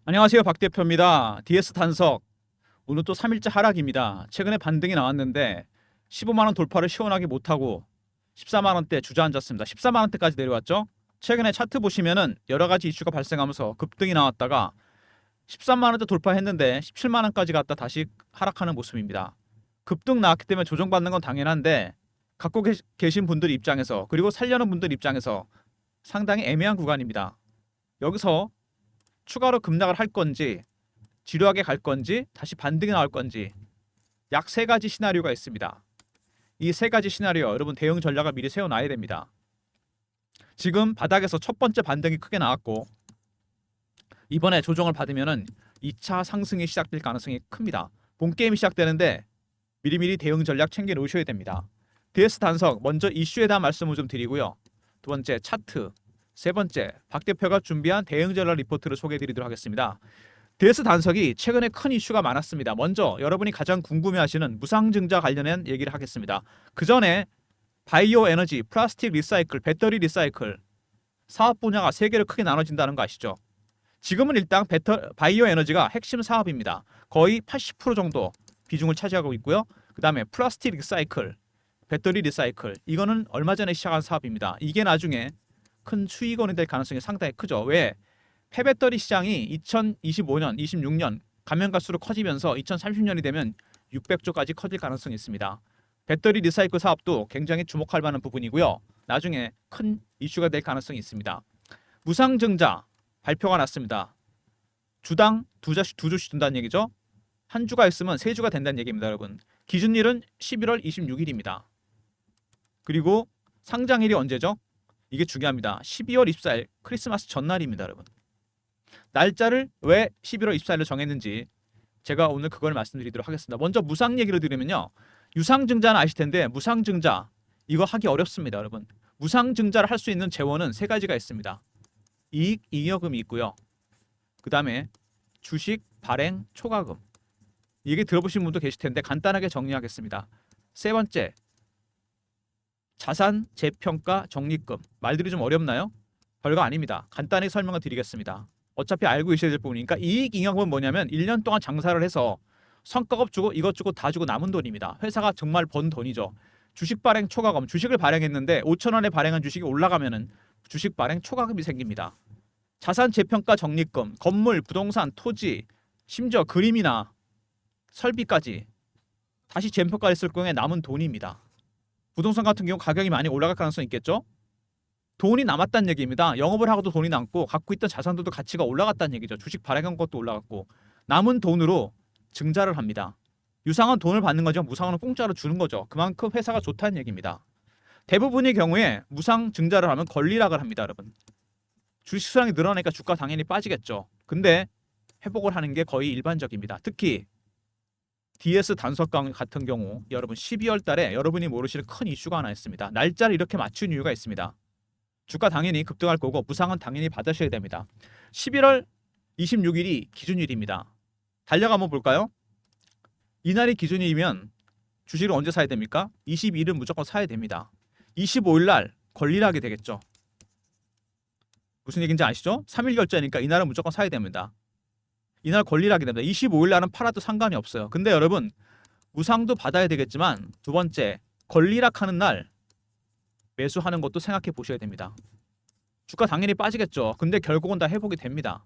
안녕하세요. 박 대표입니다. DS 단석. 오늘 또 3일째 하락입니다. 최근에 반등이 나왔는데 15만 원 돌파를 시원하게 못하고 14만 원대 주저앉았습니다. 14만 원대까지 내려왔죠. 최근에 차트 보시면은 여러 가지 이슈가 발생하면서 급등이 나왔다가 13만 원대 돌파했는데 17만 원까지 갔다 다시 하락하는 모습입니다. 급등 나왔기 때문에 조정받는 건 당연한데 갖고 계신 분들 입장에서 그리고 살려는 분들 입장에서 상당히 애매한 구간입니다. 여기서 추가로 급락을 할 건지 지루하게 갈 건지 다시 반등이 나올 건지 약 세 가지 시나리오가 있습니다. 이 세 가지 시나리오 여러분 대응 전략을 미리 세워놔야 됩니다. 지금 바닥에서 첫 번째 반등이 크게 나왔고 이번에 조정을 받으면은 2차 상승이 시작될 가능성이 큽니다. 본 게임이 시작되는데 미리미리 대응 전략 챙겨 놓으셔야 됩니다. DS 단석 먼저 이슈에 대한 말씀을 좀 드리고요. 두 번째 차트, 세 번째 박 대표가 준비한 대응 전략 리포트를 소개해 드리도록 하겠습니다. DS 단석이 최근에 큰 이슈가 많았습니다. 먼저 여러분이 가장 궁금해하시는 무상증자 관련한 얘기를 하겠습니다. 그 전에 바이오 에너지, 플라스틱 리사이클, 배터리 리사이클 사업 분야가 세 개로 크게 나눠진다는 거 아시죠? 지금은 일단 바이오 에너지가 핵심 사업입니다. 거의 80% 정도 비중을 차지하고 있고요. 그 다음에 플라스틱 리사이클, 배터리 리사이클 이거는 얼마 전에 시작한 사업입니다. 이게 나중에 큰 수익원이 될 가능성이 상당히 크죠. 왜? 폐배터리 시장이 2025년, 26년 가면 갈수록 커지면서 2030년이 되면 600조까지 커질 가능성이 있습니다. 배터리 리사이클 사업도 굉장히 주목할 만한 부분이고요. 나중에 큰 이슈가 될 가능성이 있습니다. 무상증자 발표가 났습니다. 주당 두 주씩 준다는 얘기죠. 한 주가 있으면 세 주가 된다는 얘기입니다, 여러분. 기준일은 11월 26일입니다. 그리고 상장일이 언제죠? 이게 중요합니다. 12월 24일 크리스마스 전날입니다, 여러분. 날짜를 왜 11월 24일로 정했는지 제가 오늘 그걸 말씀드리도록 하겠습니다. 먼저 무상 얘기를 드리면요. 유상증자는 아실 텐데 무상증자 이거 하기 어렵습니다, 여러분. 무상증자를 할 수 있는 재원은 세 가지가 있습니다. 이익 잉여금이 있고요. 그 다음에 주식 발행 초과금. 이게 들어보신 분도 계실 텐데 간단하게 정리하겠습니다. 세 번째 자산 재평가 적립금. 말들이 좀 어렵나요? 별거 아닙니다. 간단히 설명을 드리겠습니다. 어차피 알고 계셔야 될 부분이니까 이익잉여금은 뭐냐면 1년 동안 장사를 해서 성과급 주고 이것 주고 다 주고 남은 돈입니다. 회사가 정말 번 돈이죠. 주식 발행 초과금. 주식을 발행했는데 5천 원에 발행한 주식이 올라가면은 주식 발행 초과금이 생깁니다. 자산 재평가 적립금. 건물, 부동산, 토지, 심지어 그림이나 설비까지 다시 재평가했을 경우에 남은 돈입니다. 부동산 같은 경우 가격이 많이 올라갈 가능성이 있겠죠? 돈이 남았다는 얘기입니다. 영업을 하고도 돈이 남고 갖고 있던 자산들도 가치가 올라갔다는 얘기죠. 주식 발행한 것도 올라갔고 남은 돈으로 증자를 합니다. 유상은 돈을 받는 거죠. 무상은 공짜로 주는 거죠. 그만큼 회사가 좋다는 얘기입니다. 대부분의 경우에 무상 증자를 하면 권리락을 합니다, 여러분. 주식 수량이 늘어나니까 주가 당연히 빠지겠죠. 근데 회복을 하는 게 거의 일반적입니다. 특히 DS 단석 같은 경우 여러분 12월 달에 여러분이 모르시는 큰 이슈가 하나 있습니다. 날짜를 이렇게 맞춘 이유가 있습니다. 주가 당연히 급등할 거고 무상은 당연히 받으셔야 됩니다. 11월 26일이 기준일입니다. 달력 한번 볼까요? 이날이 기준일이면 주식을 언제 사야 됩니까? 22일은 무조건 사야 됩니다. 25일 날 권리락이 되겠죠. 무슨 얘기인지 아시죠? 3일 결제니까 이날은 무조건 사야 됩니다. 이날 권리락이 됩니다. 25일 날은 팔아도 상관이 없어요. 근데 여러분 무상도 받아야 되겠지만 두 번째 권리락하는 날 매수하는 것도 생각해 보셔야 됩니다. 주가 당연히 빠지겠죠. 근데 결국은 다 회복이 됩니다.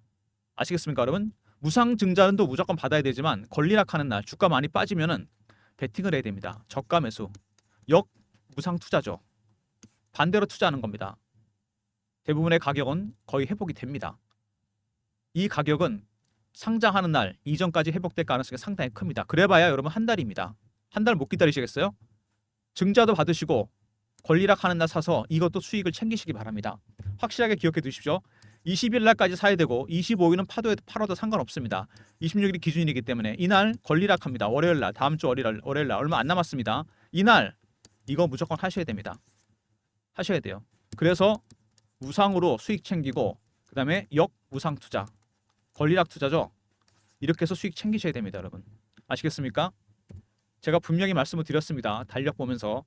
아시겠습니까, 여러분? 무상 증자는도 무조건 받아야 되지만 권리락하는 날 주가 많이 빠지면은 베팅을 해야 됩니다. 저가 매수. 역 무상 투자죠. 반대로 투자하는 겁니다. 대부분의 가격은 거의 회복이 됩니다. 이 가격은 상장하는 날 이전까지 회복될 가능성이 상당히 큽니다. 그래봐야 여러분 한 달입니다. 한 달 못 기다리시겠어요? 증자도 받으시고 권리락 하는 날 사서 이것도 수익을 챙기시기 바랍니다. 확실하게 기억해 두십시오. 20일 날까지 사야 되고 25일은 팔아도 상관없습니다. 26일이 기준이기 때문에 이날 권리락 합니다. 월요일 날, 다음 주 월요일 날 얼마 안 남았습니다. 이날 이거 무조건 하셔야 됩니다. 하셔야 돼요. 그래서 무상으로 수익 챙기고 그다음에 역무상 투자, 권리락 투자죠. 이렇게 해서 수익 챙기셔야 됩니다, 여러분. 아시겠습니까? 제가 분명히 말씀을 드렸습니다. 달력 보면서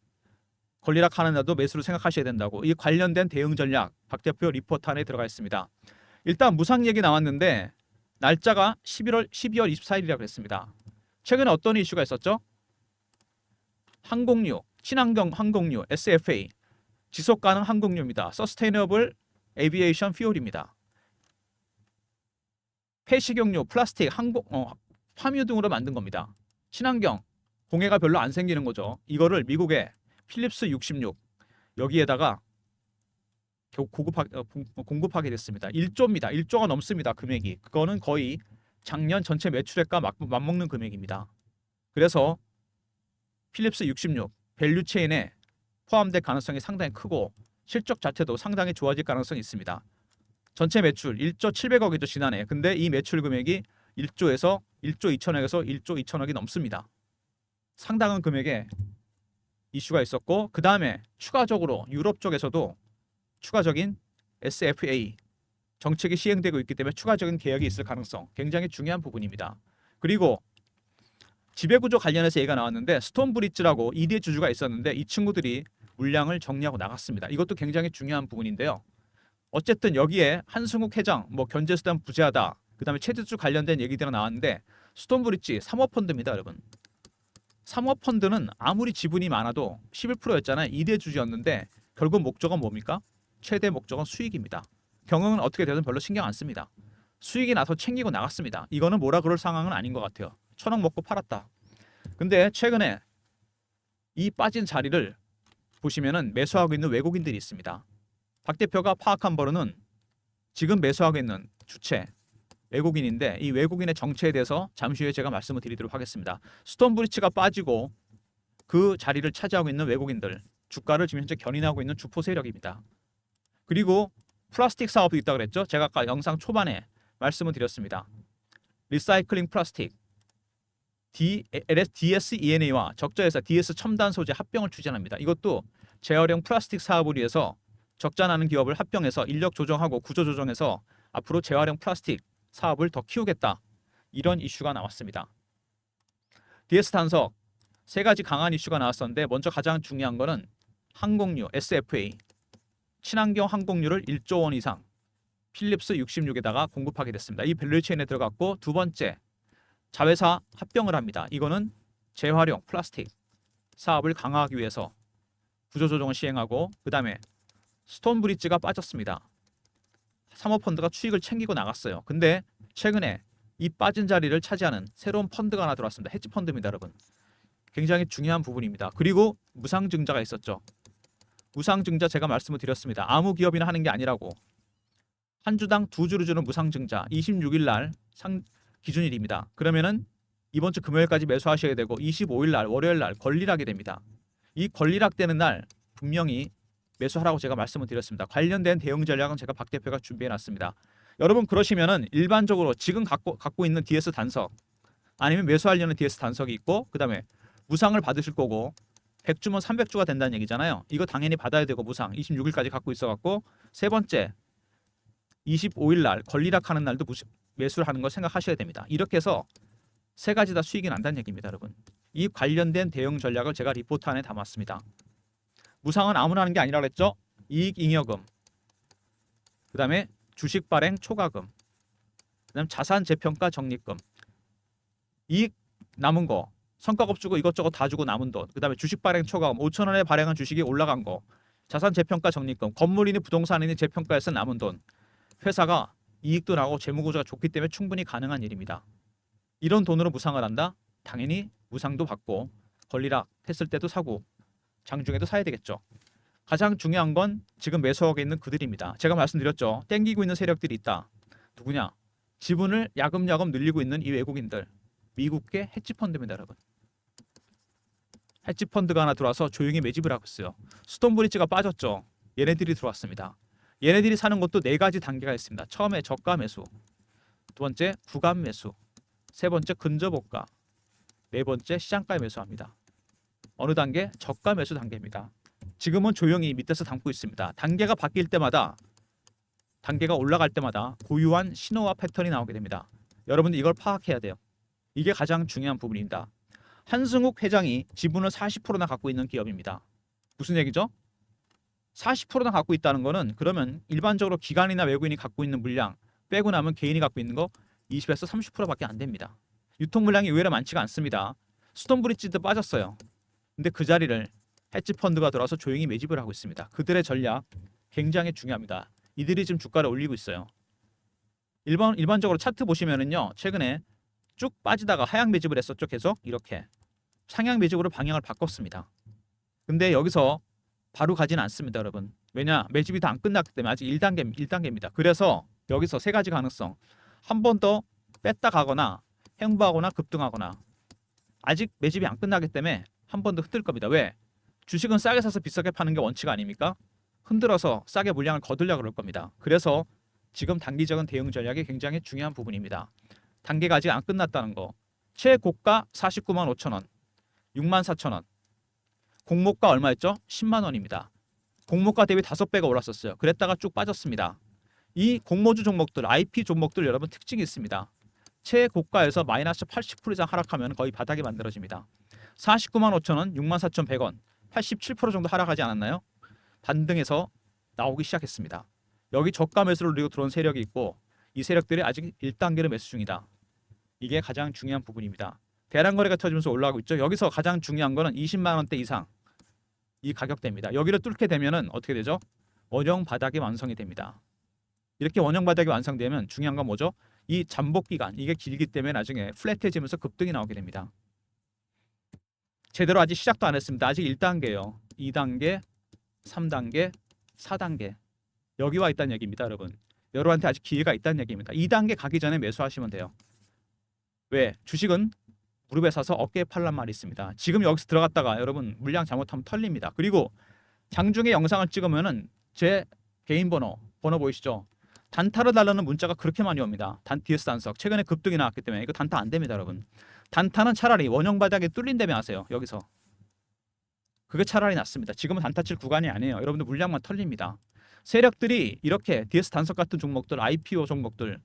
권리락 하는 날도 매수를 생각하셔야 된다고. 이 관련된 대응 전략 박 대표 리포트 안에 들어가 있습니다. 일단 무상 얘기 나왔는데 날짜가 12월 24일이라고 그랬습니다. 최근에 어떤 이슈가 있었죠? 항공유, 친환경 항공유, SFA, 지속가능 항공유입니다. Sustainable Aviation Fuel입니다. 폐식용유, 플라스틱, 함유 등으로 만든 겁니다. 친환경, 공해가 별로 안 생기는 거죠. 이거를 미국의 필립스 66 여기에다가 공급하게 됐습니다. 1조입니다. 1조가 넘습니다. 금액이. 그거는 거의 작년 전체 매출액과 맞먹는 금액입니다. 그래서 필립스 66 밸류체인에 포함될 가능성이 상당히 크고 실적 자체도 상당히 좋아질 가능성이 있습니다. 전체 매출 1조 700억이죠 지난해. 근데 이 매출 금액이 1조 2천억에서 1조 2천억이 넘습니다. 상당한 금액의 이슈가 있었고 그 다음에 추가적으로 유럽 쪽에서도 추가적인 SFA 정책이 시행되고 있기 때문에 추가적인 계약이 있을 가능성 굉장히 중요한 부분입니다. 그리고 지배구조 관련해서 얘기가 나왔는데 스톤브리지라고 2대 주주가 있었는데 이 친구들이 물량을 정리하고 나갔습니다. 이것도 굉장히 중요한 부분인데요. 어쨌든 여기에 한승욱 회장, 견제수단 부재하다, 그 다음에 최대주 관련된 얘기들이 나왔는데 스톤브리지 사모펀드입니다, 여러분. 사모펀드는 아무리 지분이 많아도 11%였잖아요. 2대 주주였는데 결국 목적은 뭡니까? 최대 목적은 수익입니다. 경영은 어떻게 되든 별로 신경 안 씁니다. 수익이 나서 챙기고 나갔습니다. 이거는 뭐라 그럴 상황은 아닌 것 같아요. 1,000억 먹고 팔았다. 근데 최근에 이 빠진 자리를 보시면은 매수하고 있는 외국인들이 있습니다. 박 대표가 파악한 바로는 지금 매수하고 있는 주체 외국인인데 이 외국인의 정체에 대해서 잠시 후에 제가 말씀을 드리도록 하겠습니다. 스톤브리치가 빠지고 그 자리를 차지하고 있는 외국인들 주가를 지금 현재 견인하고 있는 주포 세력입니다. 그리고 플라스틱 사업도 있다고 그랬죠. 제가 아까 영상 초반에 말씀을 드렸습니다. 리사이클링 플라스틱 DSENA와 적자회사 DS 첨단 소재 합병을 추진합니다. 이것도 재활용 플라스틱 사업을 위해서 적자 나는 기업을 합병해서 인력 조정하고 구조 조정해서 앞으로 재활용 플라스틱 사업을 더 키우겠다. 이런 이슈가 나왔습니다. DS 탄석 세 가지 강한 이슈가 나왔었는데 먼저 가장 중요한 거는 항공유 SFA 친환경 항공유를 1조 원 이상 필립스 66에다가 공급하게 됐습니다. 이 밸류체인에 들어갔고 두 번째 자회사 합병을 합니다. 이거는 재활용 플라스틱 사업을 강화하기 위해서 구조조정을 시행하고 그 다음에 스톤브리지가 빠졌습니다. 사모펀드가 수익을 챙기고 나갔어요. 근데 최근에 이 빠진 자리를 차지하는 새로운 펀드가 하나 들어왔습니다. 헤지펀드입니다, 여러분. 굉장히 중요한 부분입니다. 그리고 무상증자가 있었죠. 무상증자 제가 말씀을 드렸습니다. 아무 기업이나 하는 게 아니라고. 한 주당 2주를 주는 무상증자 26일 날 기준일입니다. 그러면은 이번 주 금요일까지 매수하셔야 되고 25일 날 월요일 날 권리락이 됩니다. 이 권리락 되는 날 분명히 매수하라고 제가 말씀을 드렸습니다. 관련된 대응 전략은 제가 박 대표가 준비해 놨습니다. 여러분 그러시면은 일반적으로 지금 갖고 있는 DS 단석 아니면 매수하려는 DS 단석이 있고 그다음에 무상을 받으실 거고 100주면 300주가 된다는 얘기잖아요. 이거 당연히 받아야 되고 무상 26일까지 갖고 있어 갖고 세 번째 25일 날 권리락 하는 날도 매수를 하는 걸 생각하셔야 됩니다. 이렇게 해서 세 가지 다 수익이 난다는 얘기입니다, 여러분. 이 관련된 대응 전략을 제가 리포트 안에 담았습니다. 무상은 아무나 하는 게 아니라 그랬죠. 이익잉여금, 그 다음에 주식 발행 초과금, 그 다음 자산 재평가 적립금, 이익 남은 거 성과급 주고 이것저것 다 주고 남은 돈, 그 다음에 주식 발행 초과금 5천 원에 발행한 주식이 올라간 거, 자산 재평가 적립금, 건물이니 부동산이니 재평가에서 남은 돈, 회사가 이익도 나고 재무구조가 좋기 때문에 충분히 가능한 일입니다. 이런 돈으로 무상을 한다? 당연히 무상도 받고 권리락 했을 때도 사고 장중에도 사야 되겠죠. 가장 중요한 건 지금 매수하고 있는 그들입니다. 제가 말씀드렸죠. 땡기고 있는 세력들이 있다. 누구냐? 지분을 야금야금 늘리고 있는 이 외국인들. 미국계 헤지펀드입니다, 여러분. 헤지펀드가 하나 들어와서 조용히 매집을 하고 있어요. 스톤브리지가 빠졌죠. 얘네들이 들어왔습니다. 얘네들이 사는 것도 네 가지 단계가 있습니다. 처음에 저가 매수, 두 번째 구간 매수, 세 번째 근접호가, 네 번째 시장가에 매수합니다. 어느 단계? 저가 매수 단계입니다. 지금은 조용히 밑에서 담고 있습니다. 단계가 바뀔 때마다 단계가 올라갈 때마다 고유한 신호와 패턴이 나오게 됩니다. 여러분들 이걸 파악해야 돼요. 이게 가장 중요한 부분입니다. 한승욱 회장이 지분을 40%나 갖고 있는 기업입니다. 무슨 얘기죠? 40%나 갖고 있다는 거는 그러면 일반적으로 기관이나 외국인이 갖고 있는 물량 빼고 나면 개인이 갖고 있는 거 20에서 30%밖에 안 됩니다. 유통 물량이 의외로 많지가 않습니다. 스톤브리지도 빠졌어요. 근데 그 자리를 헤지 펀드가 들어와서 조용히 매집을 하고 있습니다. 그들의 전략 굉장히 중요합니다. 이들이 지금 주가를 올리고 있어요. 일반적으로 차트 보시면은요, 최근에 쭉 빠지다가 하향 매집을 했었죠. 계속 이렇게 상향 매집으로 방향을 바꿨습니다. 근데 여기서 바로 가지는 않습니다, 여러분. 왜냐? 매집이 다 안 끝났기 때문에 아직 1단계입니다. 그래서 여기서 세 가지 가능성. 한 번 더 뺐다 가거나 행보하거나 급등하거나, 아직 매집이 안 끝나기 때문에 한 번 더 흔들 겁니다. 왜? 주식은 싸게 사서 비싸게 파는 게 원칙 아닙니까? 흔들어서 싸게 물량을 거두려고 그럴 겁니다. 그래서 지금 단기적인 대응 전략이 굉장히 중요한 부분입니다. 단계가 아직 안 끝났다는 거. 최고가 49만 5천 원, 6만 4천 원. 공모가 얼마였죠? 10만 원입니다. 공모가 대비 5배가 올랐었어요. 그랬다가 쭉 빠졌습니다. 이 공모주 종목들, IP 종목들 여러분 특징이 있습니다. 최고가에서 마이너스 80% 이상 하락하면 거의 바닥이 만들어집니다. 49만 5천 원, 6만 4,100원, 87% 정도 하락하지 않았나요? 반등해서 나오기 시작했습니다. 여기 저가 매수를 노리고 들어온 세력이 있고, 이 세력들이 아직 1단계로 매수 중이다. 이게 가장 중요한 부분입니다. 대량 거래가 터지면서 올라가고 있죠. 여기서 가장 중요한 거는 20만 원대 이상 이 가격대입니다. 여기를 뚫게 되면은 어떻게 되죠? 원형 바닥이 완성이 됩니다. 이렇게 원형 바닥이 완성되면 중요한 건 뭐죠? 이 잠복 기간, 이게 길기 때문에 나중에 플랫해지면서 급등이 나오게 됩니다. 제대로 아직 시작도 안 했습니다. 아직 1단계예요. 2단계, 3단계, 4단계. 여기 와 있다는 얘기입니다, 여러분. 여러분한테 아직 기회가 있다는 얘기입니다. 2단계 가기 전에 매수하시면 돼요. 왜? 주식은 무릎에 사서 어깨에 팔란 말이 있습니다. 지금 여기서 들어갔다가 여러분 물량 잘못하면 털립니다. 그리고 장중에 영상을 찍으면은 제 개인 번호 보이시죠? 단타를 달라는 문자가 그렇게 많이 옵니다. DS 단석 최근에 급등이 나왔기 때문에 이거 단타 안 됩니다, 여러분. 단타는 차라리 원형 바닥에 뚫린다며 하세요. 여기서 그게 차라리 낫습니다. 지금은 단타 칠 구간이 아니에요. 여러분들 물량만 털립니다. 세력들이 이렇게 DS 단석 같은 종목들, IPO 종목들,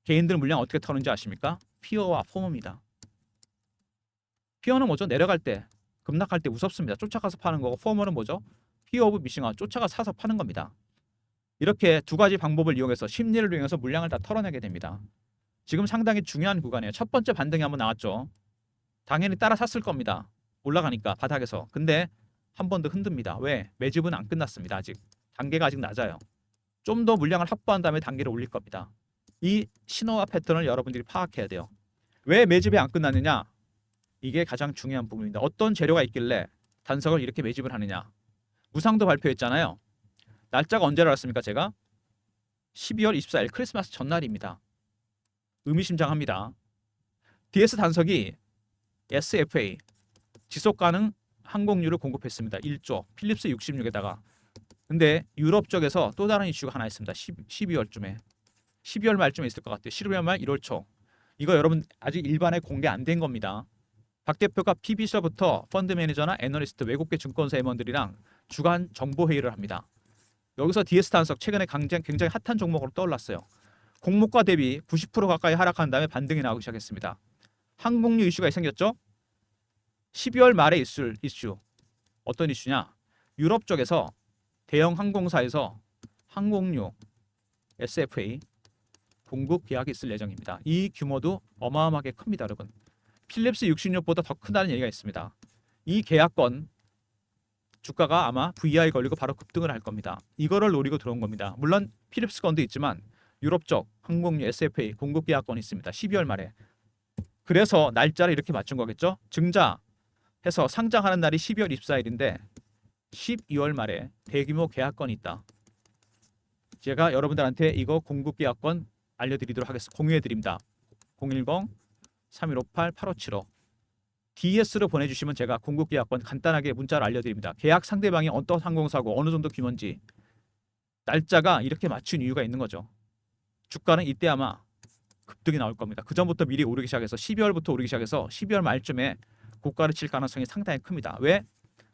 개인들 물량 어떻게 터는지 아십니까? 피어와 포모입니다. 피어는 뭐죠? 내려갈 때, 급락할 때 무섭습니다. 쫓아가서 파는 거고, 포모는 뭐죠? 피어 오브 미싱아, 쫓아가 사서 파는 겁니다. 이렇게 두 가지 방법을 이용해서 심리를 이용해서 물량을 다 털어내게 됩니다. 지금 상당히 중요한 구간이에요. 첫 번째 반등이 한번 나왔죠. 당연히 따라 샀을 겁니다. 올라가니까 바닥에서. 근데 한 번 더 흔듭니다. 왜? 매집은 안 끝났습니다. 아직. 단계가 아직 낮아요. 좀 더 물량을 확보한 다음에 단계를 올릴 겁니다. 이 신호와 패턴을 여러분들이 파악해야 돼요. 왜 매집이 안 끝났느냐? 이게 가장 중요한 부분입니다. 어떤 재료가 있길래 단석을 이렇게 매집을 하느냐? 무상도 발표했잖아요. 날짜가 언제를 알았습니까? 제가 12월 24일 크리스마스 전날입니다. 의미심장합니다. DS 단석이 SFA 지속가능 항공유를 공급했습니다. 1조 필립스 66에다가. 근데 유럽 쪽에서 또 다른 이슈가 하나 있습니다. 12월쯤에 12월 말쯤에 있을 것 같아요. 11월 말 1월 초. 이거 여러분 아직 일반에 공개 안 된 겁니다. 박 대표가 PB서부터 펀드 매니저나 애널리스트 외국계 증권사 임원들이랑 주간 정보 회의를 합니다. 여기서 DS 단석 최근에 굉장히 핫한 종목으로 떠올랐어요. 공모가 대비 90% 가까이 하락한 다음에 반등이 나오기 시작했습니다. 항공유 이슈가 생겼죠? 12월 말에 있을 이슈. 어떤 이슈냐? 유럽 쪽에서 대형 항공사에서 항공유 SFA 공급 계약이 있을 예정입니다. 이 규모도 어마어마하게 큽니다, 여러분. 필립스 66보다 더 크다는 얘기가 있습니다. 이 계약권 주가가 아마 VI 걸리고 바로 급등을 할 겁니다. 이거를 노리고 들어온 겁니다. 물론 필립스 건도 있지만 유럽 쪽 항공유 SFA 공급 계약권이 있습니다. 12월 말에. 그래서 날짜를 이렇게 맞춘 거겠죠? 증자해서 상장하는 날이 12월 24일인데 12월 말에 대규모 계약권이 있다. 제가 여러분들한테 이거 공급 계약권 알려드리도록 하겠습니다. 공유해드립니다. 010-3158-8575 DS로 보내주시면 제가 공급 계약권 간단하게 문자로 알려드립니다. 계약 상대방이 어떤 항공사고 어느 정도 규모인지 날짜가 이렇게 맞춘 이유가 있는 거죠. 주가는 이때 아마 급등이 나올 겁니다. 그 전부터 미리 오르기 시작해서 12월부터 오르기 시작해서 12월 말쯤에 고가를 칠 가능성이 상당히 큽니다. 왜?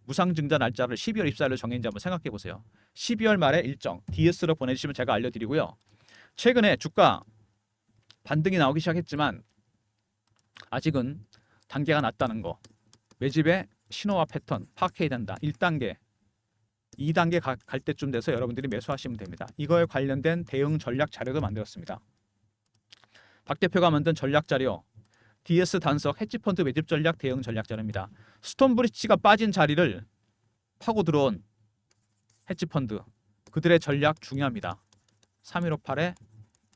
무상증자 날짜를 12월 24일로 정했는지 한번 생각해 보세요. 12월 말에 일정 DS로 보내주시면 제가 알려드리고요. 최근에 주가 반등이 나오기 시작했지만 아직은 단계가 낮다는 거, 매집의 신호와 패턴 파악해야 된다. 1단계, 2단계 갈 때쯤 돼서 여러분들이 매수하시면 됩니다. 이거에 관련된 대응 전략 자료도 만들었습니다. 박 대표가 만든 전략 자료 DS 단석 헤지펀드 매집 전략 대응 전략 자료입니다. 스톤브리지가 빠진 자리를 파고 들어온 헤지펀드 그들의 전략 중요합니다. 3158에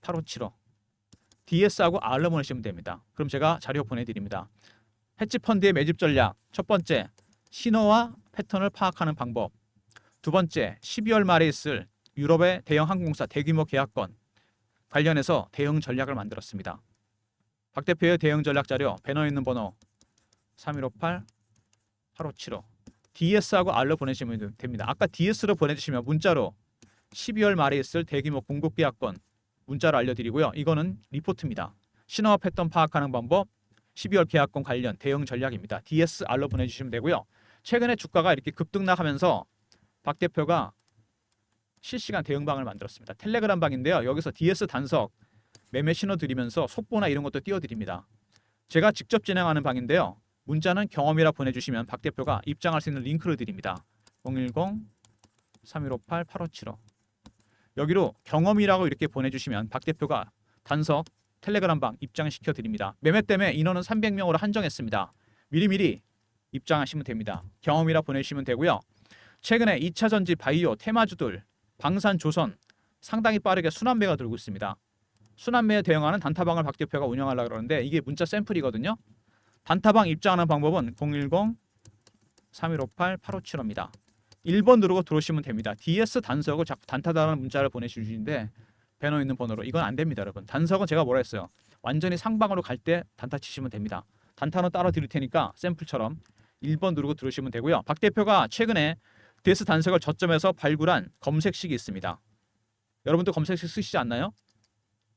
8575 DS하고 R로 보내시면 됩니다. 그럼 제가 자료 보내드립니다. 헤지펀드의 매집 전략 첫 번째 신호와 패턴을 파악하는 방법 두 번째 12월 말에 있을 유럽의 대형 항공사 대규모 계약건 관련해서 대응 전략을 만들었습니다. 박 대표의 대응 전략 자료 배너에 있는 번호 3158 8575 DS하고 R로 보내시면 됩니다. 아까 DS로 보내주시면 문자로 12월 말에 있을 대규모 공급 계약건 문자로 알려드리고요. 이거는 리포트입니다. 신호와 패턴 파악하는 방법 12월 계약건 관련 대응 전략입니다. DS, R로 보내주시면 되고요. 최근에 주가가 이렇게 급등락하면서 박 대표가 실시간 대응방을 만들었습니다. 텔레그램 방인데요. 여기서 DS 단석 매매 신호 드리면서 속보나 이런 것도 띄워드립니다. 제가 직접 진행하는 방인데요. 문자는 경험이라 보내주시면 박 대표가 입장할 수 있는 링크를 드립니다. 010-3158-8575 여기로 경험이라고 이렇게 보내주시면 박 대표가 단석 텔레그램 방 입장시켜 드립니다. 매매 때문에 인원은 300명으로 한정했습니다. 미리미리 입장하시면 됩니다. 경험이라 보내주시면 되고요. 최근에 2차 전지 바이오 테마주들 방산 조선 상당히 빠르게 순환매가 들고 있습니다. 순환매에 대응하는 단타방을 박 대표가 운영하려고 그러는데 이게 문자 샘플이거든요. 단타방 입장하는 방법은 010-3158-8575입니다. 1번 누르고 들어오시면 됩니다. DS 단석을 자꾸 단타다라는 문자를 보내주시는데 배너 있는 번호로 이건 안 됩니다, 여러분. 단석은 제가 뭐라 했어요? 완전히 상방으로 갈 때 단타 치시면 됩니다. 단타는 따로 드릴 테니까 샘플처럼 1번 누르고 들어오시면 되고요. 박 대표가 최근에 DS 단석을 저점에서 발굴한 검색식이 있습니다. 여러분도 검색식 쓰시지 않나요?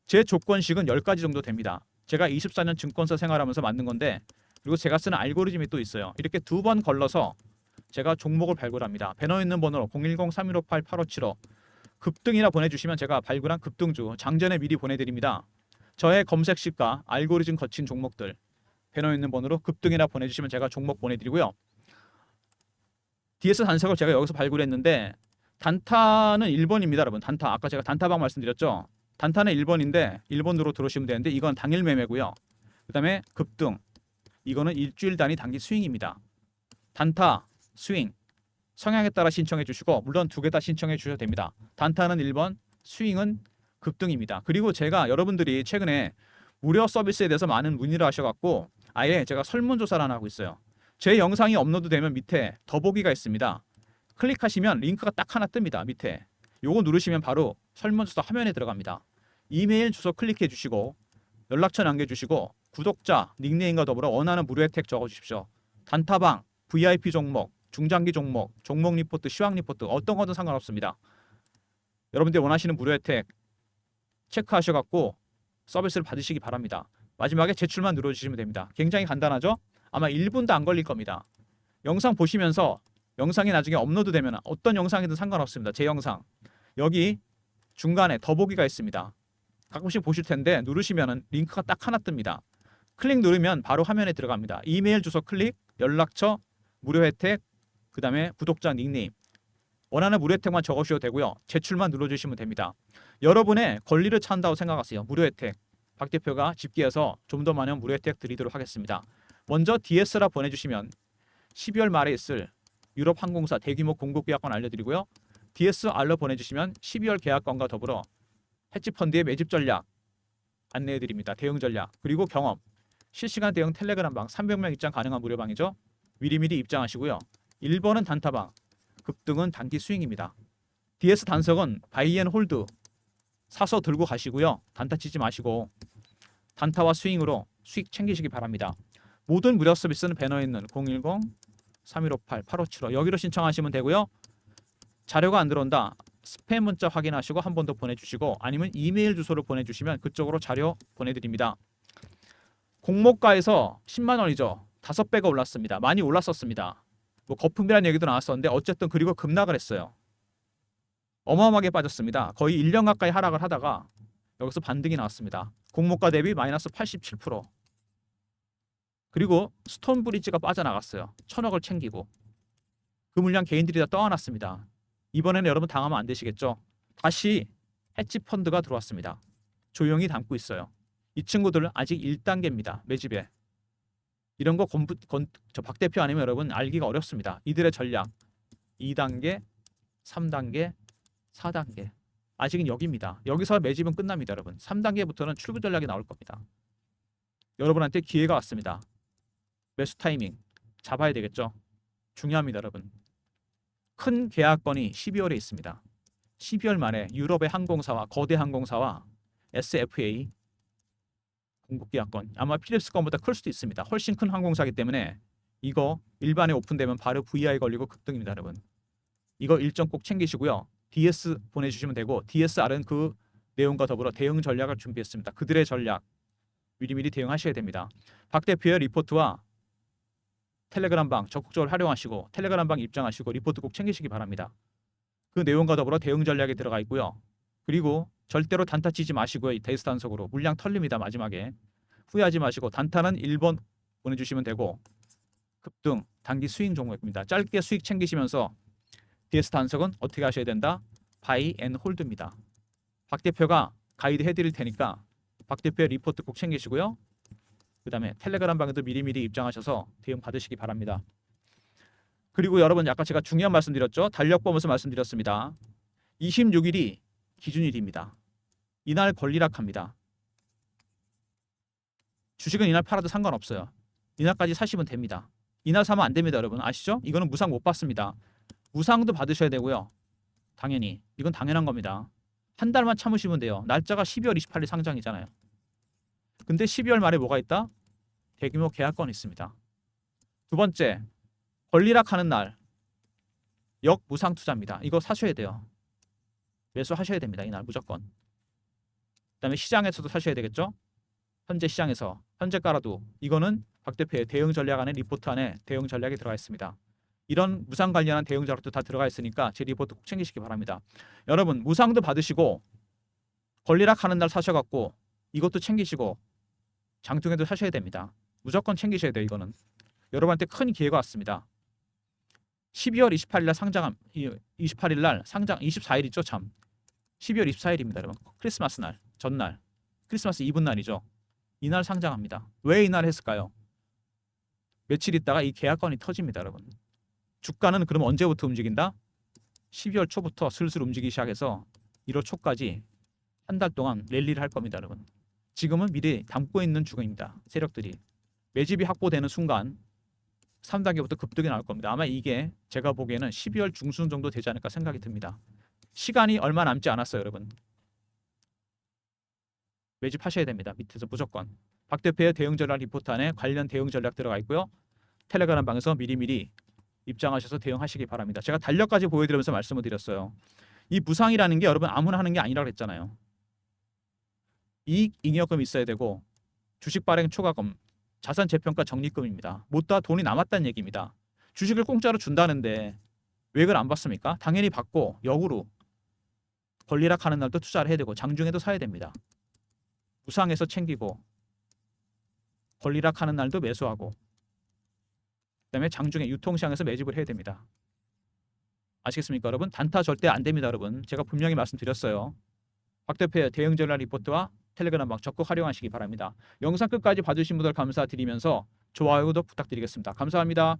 제 조건식은 10가지 정도 됩니다. 제가 24년 증권사 생활하면서 만든 건데 그리고 제가 쓰는 알고리즘이 또 있어요. 이렇게 두 번 걸러서 제가 종목을 발굴합니다. 배너 있는 번호로 010-3158-8575 급등이라 보내주시면 제가 발굴한 급등주 장전에 미리 보내드립니다. 저의 검색식과 알고리즘 거친 종목들 배너 있는 번호로 급등이라 보내주시면 제가 종목 보내드리고요. DS 단석을 제가 여기서 발굴했는데 단타는 1번입니다, 여러분. 단타 아까 제가 단타방 말씀드렸죠. 단타는 1번인데 1번으로 들어오시면 되는데 이건 당일 매매고요. 그 다음에 급등 이거는 일주일 단위 단기 스윙입니다. 단타 스윙 성향에 따라 신청해 주시고 물론 두 개 다 신청해 주셔도 됩니다. 단타는 1번 스윙은 급등입니다. 그리고 제가 여러분들이 최근에 무료 서비스에 대해서 많은 문의를 하셔갖고 아예 제가 설문조사를 하나 하고 있어요. 제 영상이 업로드 되면 밑에 더보기가 있습니다. 클릭하시면 링크가 딱 하나 뜹니다. 밑에 요거 누르시면 바로 설문조사 화면에 들어갑니다. 이메일 주소 클릭해 주시고 연락처 남겨주시고 구독자 닉네임과 더불어 원하는 무료 혜택 적어주십시오. 단타방 VIP 종목 중장기 종목 종목 리포트 시황 리포트 어떤 거든 상관없습니다. 여러분들이 원하시는 무료 혜택 체크하셔갖고 서비스를 받으시기 바랍니다. 마지막에 제출만 눌러주시면 됩니다. 굉장히 간단하죠? 아마 1분도 안 걸릴 겁니다. 영상 보시면서 영상이 나중에 업로드 되면 어떤 영상이든 상관없습니다. 제 영상 여기 중간에 더보기가 있습니다. 가끔씩 보실 텐데 누르시면 링크가 딱 하나 뜹니다. 클릭 누르면 바로 화면에 들어갑니다. 이메일 주소 클릭, 연락처, 무료 혜택, 그 다음에 구독자 닉네임 원하는 무료 혜택만 적으셔도 되고요. 제출만 눌러주시면 됩니다. 여러분의 권리를 찬다고 생각하세요. 무료 혜택 박 대표가 집계해서 좀 더 많은 무료 혜택 드리도록 하겠습니다. 먼저 DS라 보내주시면 12월 말에 있을 유럽 항공사 대규모 공급 계약권 알려드리고요. DSR로 보내주시면 12월 계약권과 더불어 헤지펀드의 매집 전략 안내해드립니다. 대응 전략 그리고 경험 실시간 대응 텔레그램 방 300명 입장 가능한 무료방이죠. 미리미리 입장하시고요. 1번은 단타방 급등은 단기 스윙입니다. DS 단석은 바이앤홀드 사서 들고 가시고요. 단타 치지 마시고 단타와 스윙으로 수익 챙기시기 바랍니다. 모든 무료 서비스는 배너에 있는 010-3158-8575 여기로 신청하시면 되고요. 자료가 안 들어온다. 스팸 문자 확인하시고 한 번 더 보내주시고 아니면 이메일 주소를 보내주시면 그쪽으로 자료 보내드립니다. 공모가에서 10만 원이죠. 5배가 올랐습니다. 많이 올랐었습니다. 뭐 거품이라는 얘기도 나왔었는데 어쨌든 그리고 급락을 했어요. 어마어마하게 빠졌습니다. 거의 1년 가까이 하락을 하다가 여기서 반등이 나왔습니다. 공모가 대비 마이너스 87%. 그리고 스톤브리지가 빠져나갔어요. 1,000억을 챙기고. 그 물량 개인들이 다 떠안았습니다. 이번에는 여러분 당하면 안 되시겠죠? 다시 헤지펀드가 들어왔습니다. 조용히 담고 있어요. 이 친구들 아직 1단계입니다. 매집에. 이런 거 박 대표 아니면 여러분 알기가 어렵습니다. 이들의 전략 2단계, 3단계, 4단계. 아직은 여기입니다. 여기서 매집은 끝납니다, 여러분. 3단계부터는 출구 전략이 나올 겁니다. 여러분한테 기회가 왔습니다. 매수 타이밍 잡아야 되겠죠. 중요합니다, 여러분. 큰 계약건이 12월에 있습니다. 12월 말에 유럽의 항공사와 거대 항공사와 SFA 공급계약건, 아마 필립스 건보다 클 수도 있습니다. 훨씬 큰 항공사이기 때문에 이거 일반에 오픈되면 바로 VI 걸리고 급등입니다, 여러분. 이거 일정 꼭 챙기시고요. DS 보내주시면 되고, DSR은 그 내용과 더불어 대응 전략을 준비했습니다. 그들의 전략 미리미리 대응하셔야 됩니다. 박 대표의 리포트와 텔레그램방 적극적으로 활용하시고, 텔레그램방 입장하시고 리포트 꼭 챙기시기 바랍니다. 그 내용과 더불어 대응 전략이 들어가 있고요. 그리고 절대로 단타 치지 마시고요. 데이스 단속으로 물량 털립니다. 마지막에 후회하지 마시고 단타는 1번 보내주시면 되고, 급등 단기 스윙 종목입니다. 짧게 수익 챙기시면서 DS 단속은 어떻게 하셔야 된다? 바이 앤 홀드입니다. 박 대표가 가이드 해드릴 테니까 박 대표의 리포트 꼭 챙기시고요. 그 다음에 텔레그램 방에도 미리미리 입장하셔서 대응 받으시기 바랍니다. 그리고 여러분, 아까 제가 중요한 말씀드렸죠. 달력 보면서 말씀드렸습니다. 26일이 기준일입니다. 이날 권리락합니다. 주식은 이날 팔아도 상관없어요. 이날까지 사시면 됩니다. 이날 사면 안 됩니다, 여러분. 아시죠? 이거는 무상 못 받습니다. 무상도 받으셔야 되고요. 당연히 이건 당연한 겁니다. 한 달만 참으시면 돼요. 날짜가 12월 28일 상장이잖아요. 근데 12월 말에 뭐가 있다? 대규모 계약건이 있습니다. 두 번째, 권리락하는 날 역무상 투자입니다. 이거 사셔야 돼요. 매수하셔야 됩니다. 이날 무조건. 그다음에 시장에서도 사셔야 되겠죠. 현재 시장에서 현재 깔아도 이거는 박 대표의 대응 전략 안에 리포트 안에 대응 전략이 들어가 있습니다. 이런 무상 관련한 대응 전략도 다 들어가 있으니까 제 리포트 꼭 챙기시기 바랍니다. 여러분, 무상도 받으시고 권리락하는 날 사셔갖고 이것도 챙기시고 장중에도 사셔야 됩니다. 무조건 챙기셔야 돼요. 이거는 여러분한테 큰 기회가 왔습니다. 12월 28일 날 상장, 28일 날 상장, 24일이죠 참. 12월 24일입니다, 여러분. 크리스마스 날, 전날, 크리스마스 이브 날이죠. 이날 상장합니다. 왜 이날 했을까요? 며칠 있다가 이 계약건이 터집니다, 여러분. 주가는 그럼 언제부터 움직인다? 12월 초부터 슬슬 움직이기 시작해서 1월 초까지 한 달 동안 랠리를 할 겁니다, 여러분. 지금은 미리 담고 있는 중입니다. 세력들이 매집이 확보되는 순간 3단계부터 급등이 나올 겁니다. 아마 이게 제가 보기에는 12월 중순 정도 되지 않을까 생각이 듭니다. 시간이 얼마 남지 않았어요, 여러분. 매집하셔야 됩니다. 밑에서 무조건. 박 대표의 대응 전략 리포트 안에 관련 대응 전략 들어가 있고요. 텔레그램 방에서 미리미리 입장하셔서 대응하시기 바랍니다. 제가 달력까지 보여드리면서 말씀을 드렸어요. 이 무상이라는 게 여러분 아무나 하는 게 아니라고 그랬잖아요. 이익 잉여금이 있어야 되고 주식 발행 초과금, 자산 재평가 적립금입니다. 못다 돈이 남았다는 얘기입니다. 주식을 공짜로 준다는데 왜 그걸 안 받습니까? 당연히 받고 역으로 권리락하는 날도 투자를 해야 되고 장중에도 사야 됩니다. 무상에서 챙기고 권리락하는 날도 매수하고 그다음에 장중에 유통시장에서 매집을 해야 됩니다. 아시겠습니까, 여러분? 단타 절대 안 됩니다, 여러분. 제가 분명히 말씀드렸어요. 박 대표의 대응 전략 리포트와 텔레그램 방 적극 활용하시기 바랍니다. 영상 끝까지 봐주신 분들 감사드리면서 좋아요, 구독 부탁드리겠습니다. 감사합니다.